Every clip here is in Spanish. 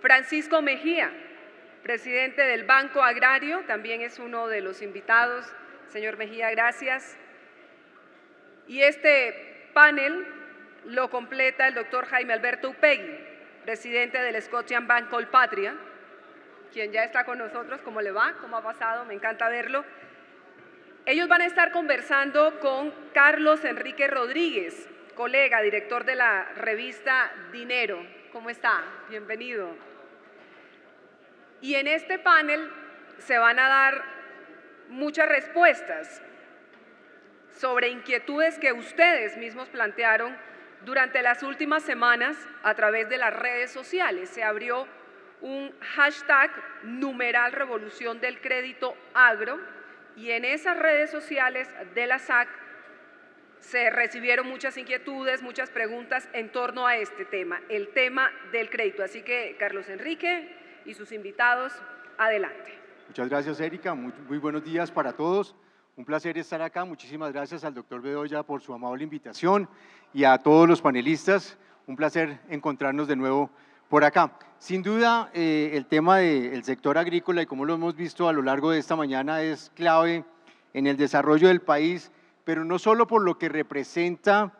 Francisco Mejía, presidente del Banco Agrario, también es uno de los invitados. Señor Mejía, gracias. Y este panel lo completa el doctor Jaime Alberto Upegui, presidente del Scotian Bank Colpatria, quien ya está con nosotros. ¿Cómo le va? ¿Cómo ha pasado? Me encanta verlo. Ellos van a estar conversando con Carlos Enrique Rodríguez, colega, director de la revista Dinero. ¿Cómo está? Bienvenido. Y en este panel se van a dar muchas respuestas sobre inquietudes que ustedes mismos plantearon durante las últimas semanas a través de las redes sociales. Se abrió un hashtag numeral Revolución del Crédito Agro y en esas redes sociales de la SAC se recibieron muchas inquietudes, muchas preguntas en torno a este tema, el tema del crédito. Así que, Carlos Enrique y sus invitados, adelante. Muchas gracias, Erika. Muy buenos días para todos. Un placer estar acá. Muchísimas gracias al doctor Bedoya por su amable invitación y a todos los panelistas. Un placer encontrarnos de nuevo por acá. Sin duda, el tema del sector agrícola y como lo hemos visto a lo largo de esta mañana es clave en el desarrollo del país, pero no solo por lo que representa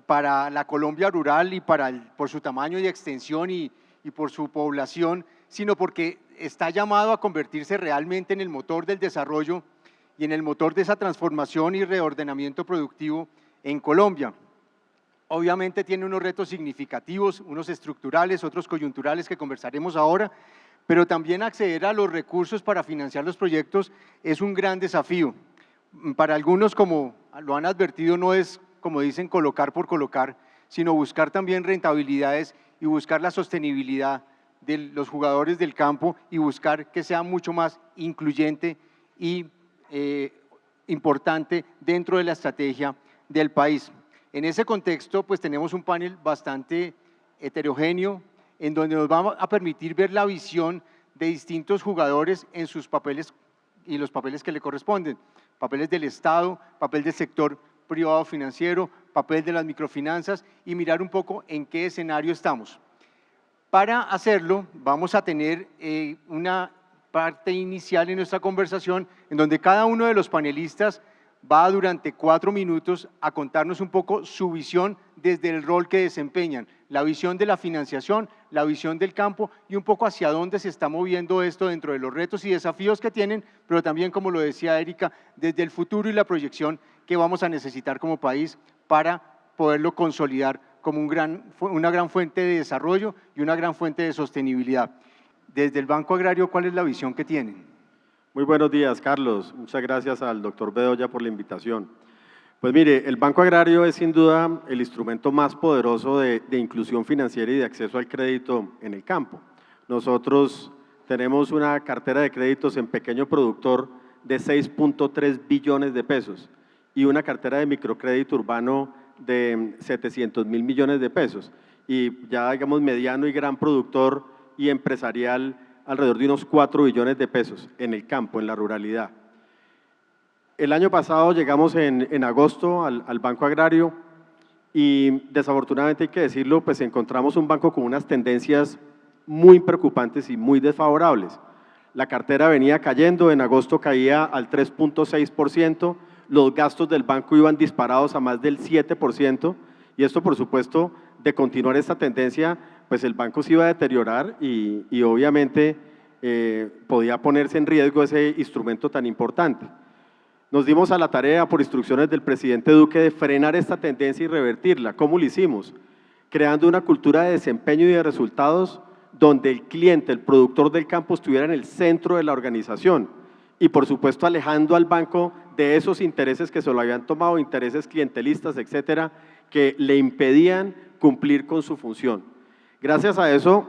para la Colombia rural y por su tamaño y extensión y por su población, sino porque está llamado a convertirse realmente en el motor del desarrollo y en el motor de esa transformación y reordenamiento productivo en Colombia. Obviamente tiene unos retos significativos, unos estructurales, otros coyunturales que conversaremos ahora, pero también acceder a los recursos para financiar los proyectos es un gran desafío. Para algunos, como lo han advertido, no es, como dicen, colocar por colocar, sino buscar también rentabilidades y buscar la sostenibilidad de los jugadores del campo y buscar que sea mucho más incluyente y importante dentro de la estrategia del país. En ese contexto, pues tenemos un panel bastante heterogéneo, en donde nos va a permitir ver la visión de distintos jugadores en sus papeles y los papeles que le corresponden. Papeles del Estado, papel del sector privado financiero, papel de las microfinanzas y mirar un poco en qué escenario estamos. Para hacerlo, vamos a tener una parte inicial en nuestra conversación en donde cada uno de los panelistas va durante 4 minutos a contarnos un poco su visión desde el rol que desempeñan, la visión de la financiación, la visión del campo y un poco hacia dónde se está moviendo esto dentro de los retos y desafíos que tienen, pero también, como lo decía Erika, desde el futuro y la proyección que vamos a necesitar como país para poderlo consolidar como una gran fuente de desarrollo y una gran fuente de sostenibilidad. Desde el Banco Agrario, ¿cuál es la visión que tienen? Muy buenos días, Carlos. Muchas gracias al doctor Bedoya por la invitación. Pues mire, el Banco Agrario es sin duda el instrumento más poderoso de inclusión financiera y de acceso al crédito en el campo. Nosotros tenemos una cartera de créditos en pequeño productor de 6.3 billones de pesos y una cartera de microcrédito urbano de 700.000 millones de pesos y ya digamos mediano y gran productor y empresarial alrededor de unos 4 billones de pesos en el campo, en la ruralidad. El año pasado llegamos en agosto al Banco Agrario y desafortunadamente hay que decirlo, pues encontramos un banco con unas tendencias muy preocupantes y muy desfavorables. La cartera venía cayendo, en agosto caía al 3.6%, los gastos del banco iban disparados a más del 7% y esto por supuesto de continuar esta tendencia pues el banco se iba a deteriorar y obviamente podía ponerse en riesgo ese instrumento tan importante. Nos dimos a la tarea por instrucciones del presidente Duque de frenar esta tendencia y revertirla. ¿Cómo lo hicimos? Creando una cultura de desempeño y de resultados donde el cliente, el productor del campo estuviera en el centro de la organización y por supuesto alejando al banco de esos intereses que se lo habían tomado, intereses clientelistas, etcétera, que le impedían cumplir con su función. Gracias a eso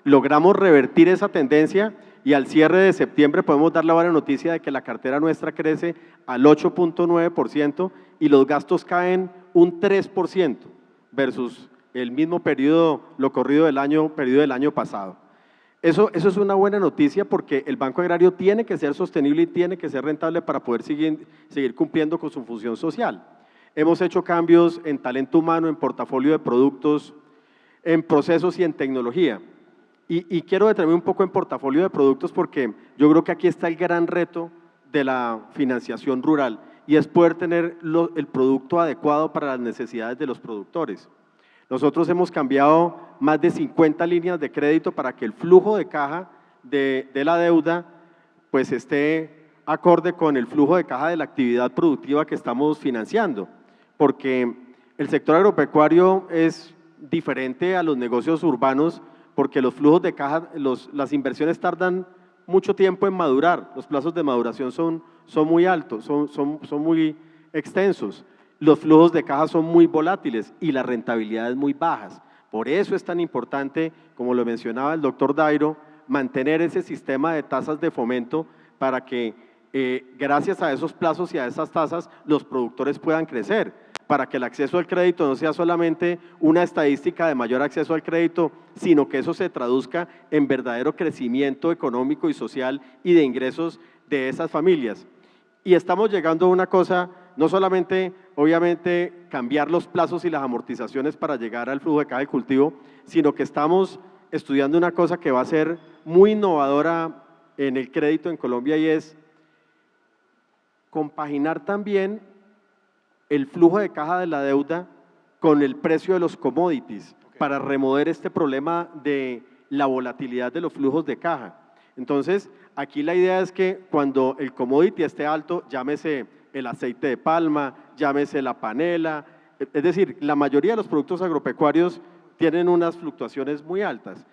logramos revertir esa tendencia y al cierre de septiembre podemos dar la buena noticia de que la cartera nuestra crece al 8.9% y los gastos caen un 3% versus el mismo periodo, lo corrido del año pasado. Eso es una buena noticia porque el Banco Agrario tiene que ser sostenible y tiene que ser rentable para poder seguir cumpliendo con su función social. Hemos hecho cambios en talento humano, en portafolio de productos, en procesos y en tecnología. Y quiero detenerme un poco en portafolio de productos porque yo creo que aquí está el gran reto de la financiación rural y es poder tener el producto adecuado para las necesidades de los productores. Nosotros hemos cambiado más de 50 líneas de crédito para que el flujo de caja de la deuda pues esté acorde con el flujo de caja de la actividad productiva que estamos financiando, porque el sector agropecuario es diferente a los negocios urbanos porque los flujos de caja, las inversiones tardan mucho tiempo en madurar, los plazos de maduración son muy altos, son muy extensos, los flujos de caja son muy volátiles y las rentabilidades muy bajas. Por eso es tan importante, como lo mencionaba el doctor Dairo, mantener ese sistema de tasas de fomento para que gracias a esos plazos y a esas tasas los productores puedan crecer, para que el acceso al crédito no sea solamente una estadística de mayor acceso al crédito, sino que eso se traduzca en verdadero crecimiento económico y social y de ingresos de esas familias. Y estamos llegando a una cosa, no solamente, obviamente, cambiar los plazos y las amortizaciones para llegar al flujo de caja de cultivo, sino que estamos estudiando una cosa que va a ser muy innovadora en el crédito en Colombia y es compaginar también el flujo de caja de la deuda con el precio de los commodities para remover este problema de la volatilidad de los flujos de caja. Entonces, aquí la idea es que cuando el commodity esté alto, llámese el aceite de palma, llámese la panela, es decir, la mayoría de los productos agropecuarios tienen unas fluctuaciones muy altas.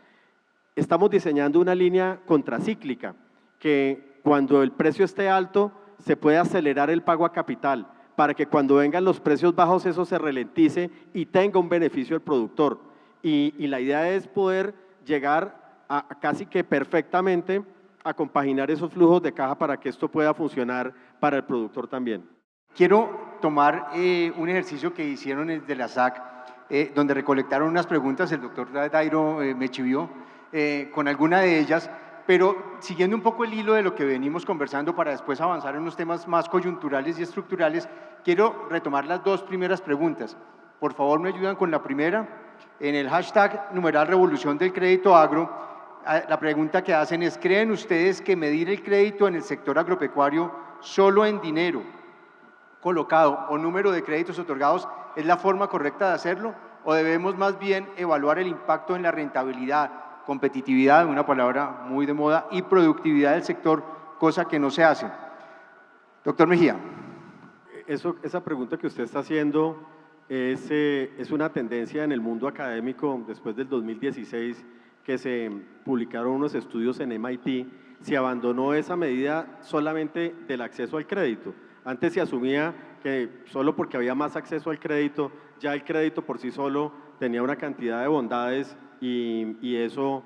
Estamos diseñando una línea contracíclica que cuando el precio esté alto se puede acelerar el pago a capital para que cuando vengan los precios bajos eso se ralentice y tenga un beneficio el productor. Y la idea es poder llegar a casi que perfectamente a compaginar esos flujos de caja para que esto pueda funcionar para el productor también. Quiero tomar un ejercicio que hicieron desde la SAC, donde recolectaron unas preguntas, el doctor Dairo me chivió con alguna de ellas, pero siguiendo un poco el hilo de lo que venimos conversando para después avanzar en unos temas más coyunturales y estructurales, quiero retomar las dos primeras preguntas. Por favor, me ayudan con la primera. En el hashtag numeral Revolución del Crédito Agro, la pregunta que hacen es, ¿creen ustedes que medir el crédito en el sector agropecuario solo en dinero colocado o número de créditos otorgados es la forma correcta de hacerlo? ¿O debemos más bien evaluar el impacto en la rentabilidad, competitividad, una palabra muy de moda, y productividad del sector, cosa que no se hace? Doctor Mejía. Esa pregunta que usted está haciendo es una tendencia en el mundo académico después del 2016 que se publicaron unos estudios en MIT, se abandonó esa medida solamente del acceso al crédito. Antes se asumía que solo porque había más acceso al crédito, ya el crédito por sí solo tenía una cantidad de bondades y eso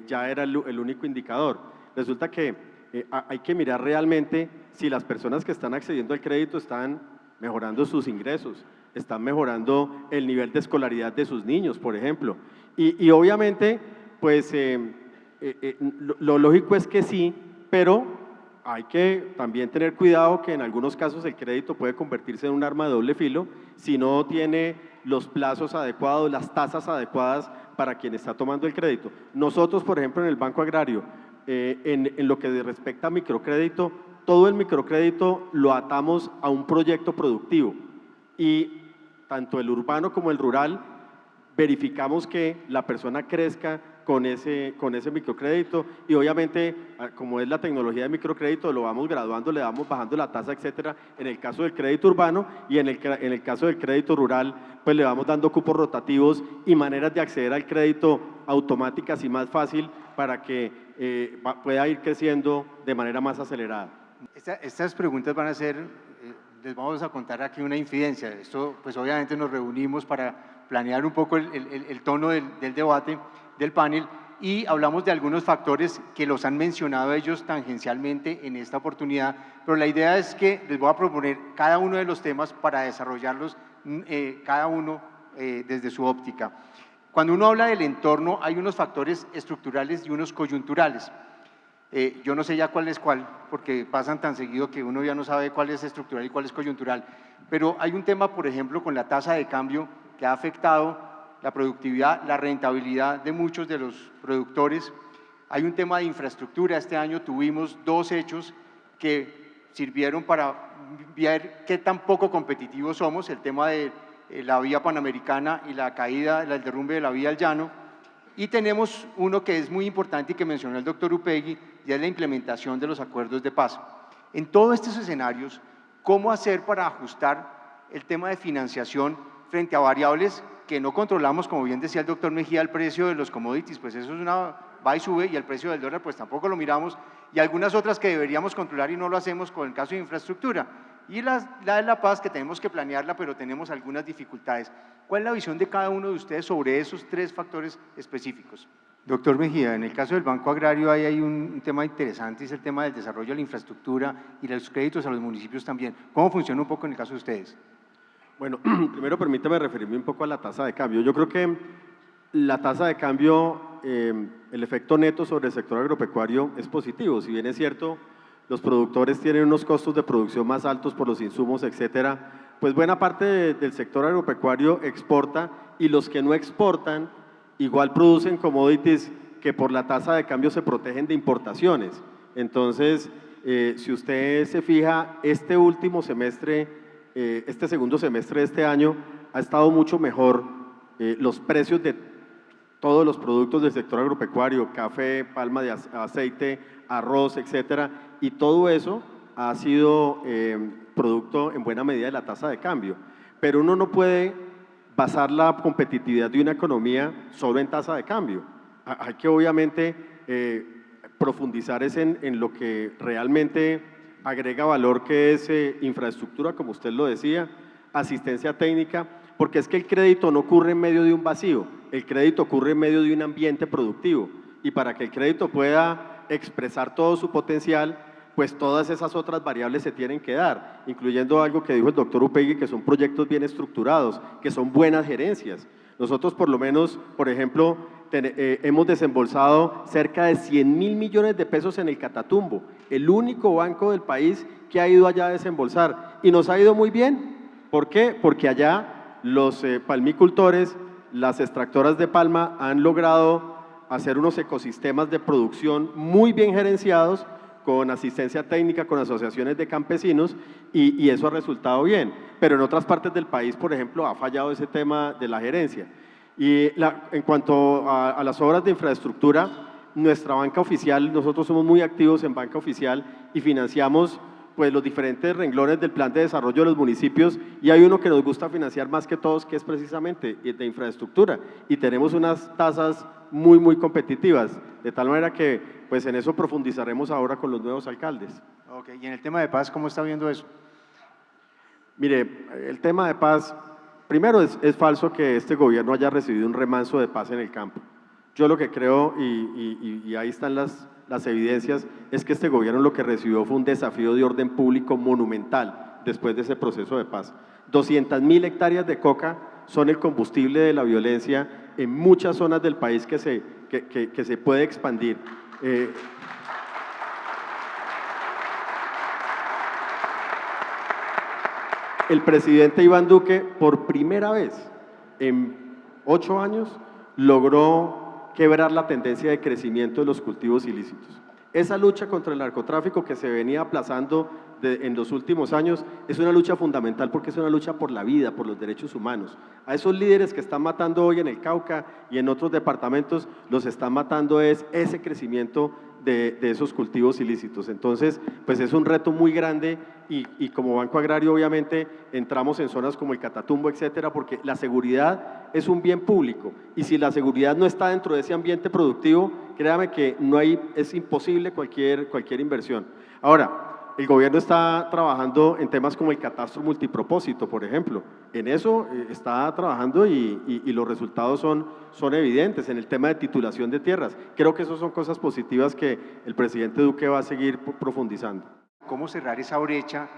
ya era el único indicador. Resulta que hay que mirar realmente si las personas que están accediendo al crédito están mejorando sus ingresos, están mejorando el nivel de escolaridad de sus niños, por ejemplo. Y obviamente, pues lo lógico es que sí, pero hay que también tener cuidado que en algunos casos el crédito puede convertirse en un arma de doble filo si no tiene los plazos adecuados, las tasas adecuadas para quien está tomando el crédito. Nosotros, por ejemplo, en el Banco Agrario, en lo que respecta a microcrédito, todo el microcrédito lo atamos a un proyecto productivo y tanto el urbano como el rural verificamos que la persona crezca con ese microcrédito y obviamente, como es la tecnología de microcrédito, lo vamos graduando, le vamos bajando la tasa, etcétera, en el caso del crédito urbano y en el caso del crédito rural, pues le vamos dando cupos rotativos y maneras de acceder al crédito automáticas y más fácil para que pueda ir creciendo de manera más acelerada. Estas preguntas van a ser, les vamos a contar aquí una infidencia. Esto, pues obviamente nos reunimos para planear un poco el tono del debate, del panel, y hablamos de algunos factores que los han mencionado ellos tangencialmente en esta oportunidad, pero la idea es que les voy a proponer cada uno de los temas para desarrollarlos cada uno desde su óptica. Cuando uno habla del entorno, hay unos factores estructurales y unos coyunturales. Yo no sé ya cuál es cuál, porque pasan tan seguido que uno ya no sabe cuál es estructural y cuál es coyuntural, pero hay un tema, por ejemplo, con la tasa de cambio que ha afectado la productividad, la rentabilidad de muchos de los productores. Hay un tema de infraestructura. Este año tuvimos 2 hechos que sirvieron para ver qué tan poco competitivos somos, el tema de la vía panamericana y la caída, el derrumbe de la vía al llano. Y tenemos uno que es muy importante y que mencionó el doctor Upegui, y es la implementación de los acuerdos de paz. En todos estos escenarios, ¿cómo hacer para ajustar el tema de financiación frente a variables que no controlamos? Como bien decía el doctor Mejía, el precio de los commodities, pues eso es una va y sube, y el precio del dólar pues tampoco lo miramos, y algunas otras que deberíamos controlar y no lo hacemos con el caso de infraestructura. Y la de la paz, que tenemos que planearla, pero tenemos algunas dificultades. ¿Cuál es la visión de cada uno de ustedes sobre esos 3 factores específicos? Doctor Mejía, en el caso del Banco Agrario hay un tema interesante, es el tema del desarrollo de la infraestructura y los créditos a los municipios también. ¿Cómo funciona un poco en el caso de ustedes? Bueno, primero permítame referirme un poco a la tasa de cambio. Yo creo que la tasa de cambio, el efecto neto sobre el sector agropecuario es positivo. Si bien es cierto, los productores tienen unos costos de producción más altos por los insumos, etcétera, pues buena parte del sector agropecuario exporta, y los que no exportan igual producen commodities que por la tasa de cambio se protegen de importaciones. Entonces, si usted se fija, este último semestre, este segundo semestre de este año ha estado mucho mejor. Los precios de todos los productos del sector agropecuario, café, palma de aceite, arroz, etcétera, y todo eso ha sido producto en buena medida de la tasa de cambio. Pero uno no puede basar la competitividad de una economía solo en tasa de cambio. Hay que obviamente profundizar en lo que realmente agrega valor, que es infraestructura, como usted lo decía, asistencia técnica, porque es que el crédito no ocurre en medio de un vacío, el crédito ocurre en medio de un ambiente productivo, y para que el crédito pueda expresar todo su potencial, pues todas esas otras variables se tienen que dar, incluyendo algo que dijo el doctor Upegui, que son proyectos bien estructurados, que son buenas gerencias. Nosotros por lo menos, por ejemplo, hemos desembolsado cerca de 100.000 millones de pesos en el Catatumbo, el único banco del país que ha ido allá a desembolsar, y nos ha ido muy bien. ¿Por qué? Porque allá los palmicultores, las extractoras de palma han logrado hacer unos ecosistemas de producción muy bien gerenciados, con asistencia técnica, con asociaciones de campesinos, y eso ha resultado bien. Pero en otras partes del país, por ejemplo, ha fallado ese tema de la gerencia. Y en cuanto a las obras de infraestructura, nuestra banca oficial, nosotros somos muy activos en banca oficial y financiamos pues los diferentes renglones del plan de desarrollo de los municipios, y hay uno que nos gusta financiar más que todos, que es precisamente de infraestructura, y tenemos unas tasas muy competitivas, de tal manera que pues en eso profundizaremos ahora con los nuevos alcaldes. Ok, y en el tema de paz, ¿cómo está viendo eso? Mire, el tema de paz, primero es falso que este gobierno haya recibido un remanso de paz en el campo. Yo lo que creo, y ahí están las evidencias, es que este gobierno lo que recibió fue un desafío de orden público monumental después de ese proceso de paz. 200.000 hectáreas de coca son el combustible de la violencia en muchas zonas del país que se puede expandir. El presidente Iván Duque, por primera vez en 8 años, logró quebrar la tendencia de crecimiento de los cultivos ilícitos. Esa lucha contra el narcotráfico que se venía aplazando en los últimos años es una lucha fundamental, porque es una lucha por la vida, por los derechos humanos. A esos líderes que están matando hoy en el Cauca y en otros departamentos, los están matando es ese crecimiento de esos cultivos ilícitos. Entonces, pues es un reto muy grande, y como Banco Agrario obviamente entramos en zonas como el Catatumbo, etcétera, porque la seguridad es un bien público, y si la seguridad no está dentro de ese ambiente productivo, créame que es imposible cualquier inversión. Ahora, el gobierno está trabajando en temas como el catastro multipropósito, por ejemplo. En eso está trabajando, y los resultados son evidentes. En el tema de titulación de tierras, creo que esas son cosas positivas que el presidente Duque va a seguir profundizando. ¿Cómo cerrar esa brecha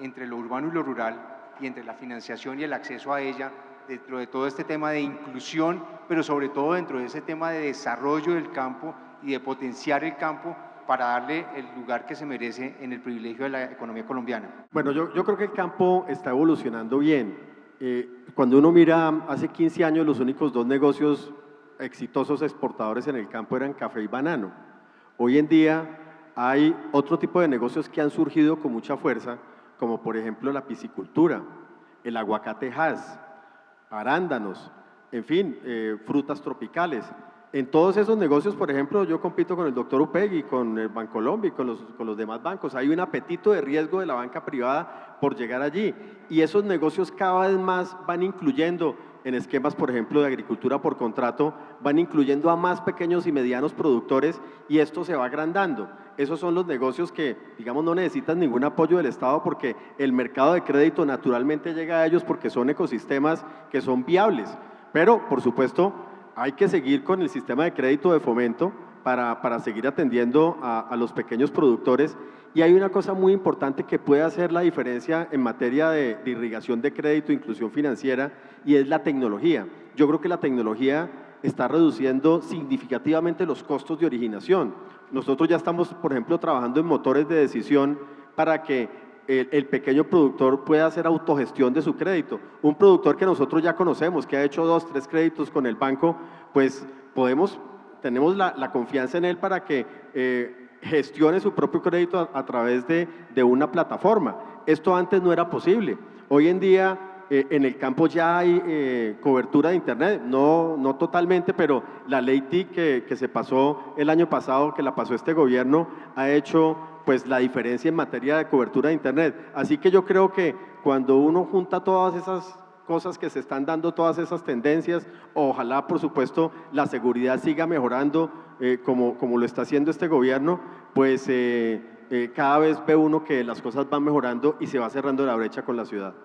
entre lo urbano y lo rural, y entre la financiación y el acceso a ella, dentro de todo este tema de inclusión, pero sobre todo dentro de ese tema de desarrollo del campo y de potenciar el campo para darle el lugar que se merece en el privilegio de la economía colombiana? Bueno, yo creo que el campo está evolucionando bien. cuando uno mira hace 15 años, los únicos dos negocios exitosos exportadores en el campo eran café y banano. Hoy en día hay otro tipo de negocios que han surgido con mucha fuerza, como por ejemplo la piscicultura, el aguacate Hass, arándanos, en fin, frutas tropicales. En todos esos negocios, por ejemplo, yo compito con el doctor Upegui, con el Bancolombia y con los demás bancos. Hay un apetito de riesgo de la banca privada por llegar allí. Y esos negocios cada vez más van incluyendo en esquemas, por ejemplo, de agricultura por contrato, van incluyendo a más pequeños y medianos productores y esto se va agrandando. Esos son los negocios que, digamos, no necesitan ningún apoyo del Estado porque el mercado de crédito naturalmente llega a ellos porque son ecosistemas que son viables. Pero, por supuesto, hay que seguir con el sistema de crédito de fomento para seguir atendiendo a los pequeños productores. Y hay una cosa muy importante que puede hacer la diferencia en materia de irrigación de crédito, inclusión financiera, y es la tecnología. Yo creo que la tecnología está reduciendo significativamente los costos de originación. Nosotros ya estamos, por ejemplo, trabajando en motores de decisión para que el pequeño productor pueda hacer autogestión de su crédito. Un productor que nosotros ya conocemos, que ha hecho 2, 3 créditos con el banco, pues tenemos la confianza en él para que gestione su propio crédito a través de una plataforma. Esto antes no era posible. Hoy en día en el campo ya hay cobertura de internet, no totalmente, pero la ley TIC que se pasó el año pasado, que la pasó este gobierno, ha hecho pues la diferencia en materia de cobertura de internet. Así que yo creo que cuando uno junta todas esas cosas que se están dando, todas esas tendencias, ojalá por supuesto la seguridad siga mejorando como lo está haciendo este gobierno, pues cada vez ve uno que las cosas van mejorando y se va cerrando la brecha con la ciudad.